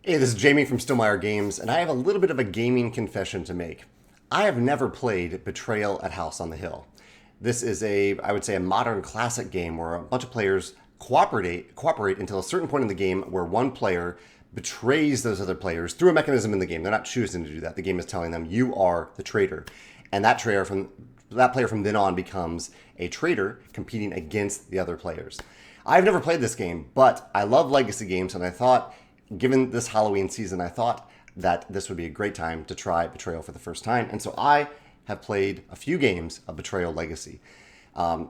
Hey, this is Jamey from Stillmeyer Games, and I have a little bit of a gaming confession to make. I have never played Betrayal at House on the Hill. This is I would say, a modern classic game where a bunch of players cooperate until a certain point in the game where one player betrays those other players through a mechanism in the game. They're not choosing to do that. The game is telling them you are the traitor, and that player from then on becomes a traitor competing against the other players. I've never played this game, but I love legacy games, and I thought, given this Halloween season, I thought that this would be a great time to try Betrayal for the first time. And so I have played a few games of Betrayal Legacy.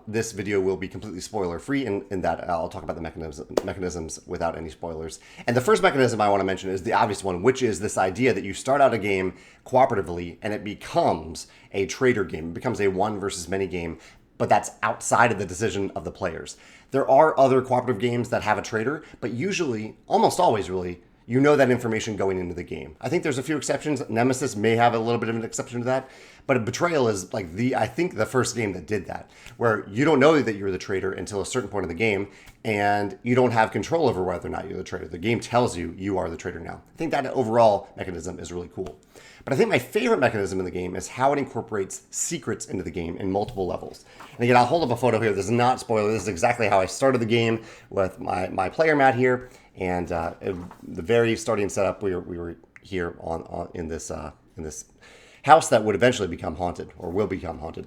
This video will be completely spoiler free in that I'll talk about the mechanisms without any spoilers. And the first mechanism I want to mention is the obvious one, which is this idea that you start out a game cooperatively and it becomes a traitor game. It becomes a one versus many game, but that's outside of the decision of the players. There are other cooperative games that have a traitor, but usually, almost always really, you know that information going into the game. I think there's a few exceptions. Nemesis may have a little bit of an exception to that, but Betrayal is like I think the first game that did that, where you don't know that you're the traitor until a certain point in the game, and you don't have control over whether or not you're the traitor. The game tells you you are the traitor now. I think that overall mechanism is really cool. But I think my favorite mechanism in the game is how it incorporates secrets into the game in multiple levels. And again, I'll hold up a photo here. This is not spoiler. This is exactly how I started the game with my player mat here. And the very starting setup, we were here in this house that would eventually become haunted, or will become haunted.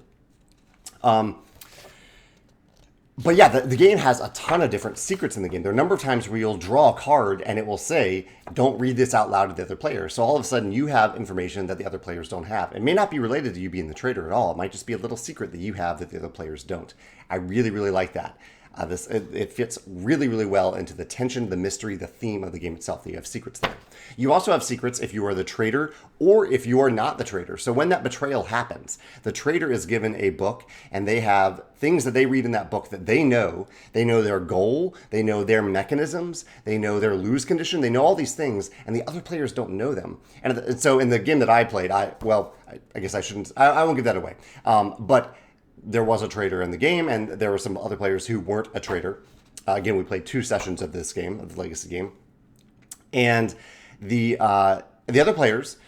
But yeah, the game has a ton of different secrets in the game. There are a number of times where you'll draw a card and it will say, don't read this out loud to the other player. So all of a sudden you have information that the other players don't have. It may not be related to you being the traitor at all. It might just be a little secret that you have that the other players don't. I really, really like that. It fits really, really well into the tension, the mystery, the theme of the game itself. You have secrets there. You also have secrets if you are the traitor or if you are not the traitor. So when that betrayal happens, the traitor is given a book and they have things that they read in that book that they know. They know their goal, they know their mechanisms, they know their lose condition, they know all these things, and the other players don't know them. And so in the game that I played, I guess I shouldn't, I won't give that away. But there was a traitor in the game, and there were some other players who weren't a traitor. Again, we played 2 sessions of this game, of the Legacy game. And the other players,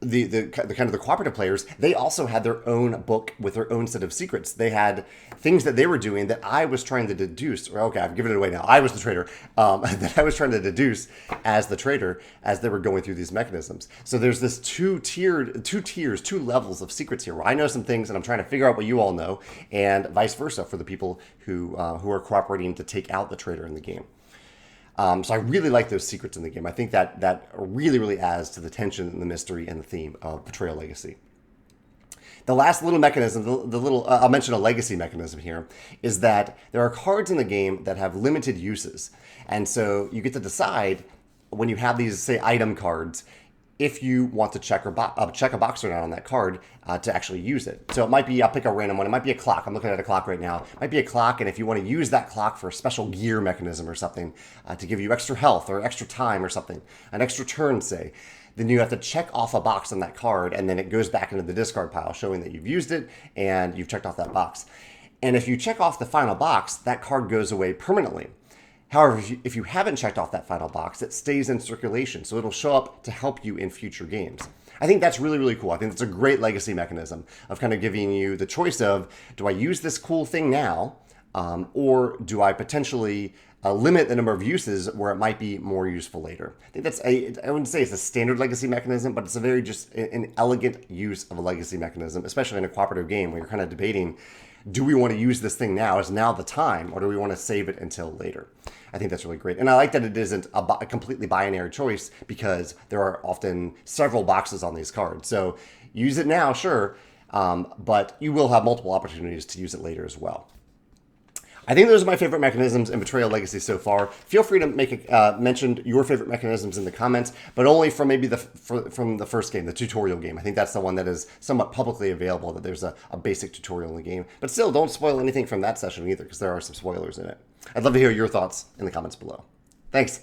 the kind of the cooperative players, they also had their own book with their own set of secrets. They had things that they were doing that I was trying to deduce. Or okay, I've given it away now. I was the traitor. That I was trying to deduce as the traitor as they were going through these mechanisms. So there's this two levels of secrets here, where I know some things and I'm trying to figure out what you all know, and vice versa for the people who are cooperating to take out the traitor in the game. So I really like those secrets in the game. I think that really, really adds to the tension and the mystery and the theme of Betrayal Legacy. The last little mechanism, I'll mention a legacy mechanism here, is that there are cards in the game that have limited uses. And so you get to decide when you have these, say, item cards, if you want to check a box or not on that card to actually use it. So it might be, I'll pick a random one. It might be a clock. I'm looking at a clock right now. It might be a clock, and if you want to use that clock for a special gear mechanism or something to give you extra health or extra time or something, an extra turn, say, then you have to check off a box on that card, and then it goes back into the discard pile, showing that you've used it and you've checked off that box. And if you check off the final box, that card goes away permanently. However, if you haven't checked off that final box, it stays in circulation, so it'll show up to help you in future games. I think that's really, really cool. I think that's a great legacy mechanism of kind of giving you the choice of, do I use this cool thing now, or do I potentially limit the number of uses where it might be more useful later? I think I wouldn't say it's a standard legacy mechanism, but it's a very just an elegant use of a legacy mechanism, especially in a cooperative game where you're kind of debating, do we want to use this thing now? Is now the time? Or do we want to save it until later? I think that's really great. And I like that it isn't a completely binary choice, because there are often several boxes on these cards. So use it now, sure, but you will have multiple opportunities to use it later as well. I think those are my favorite mechanisms in Betrayal Legacy so far. Feel free to mention your favorite mechanisms in the comments, but only from maybe from the first game, the tutorial game. I think that's the one that is somewhat publicly available, that there's a basic tutorial in the game. But still, don't spoil anything from that session either, because there are some spoilers in it. I'd love to hear your thoughts in the comments below. Thanks.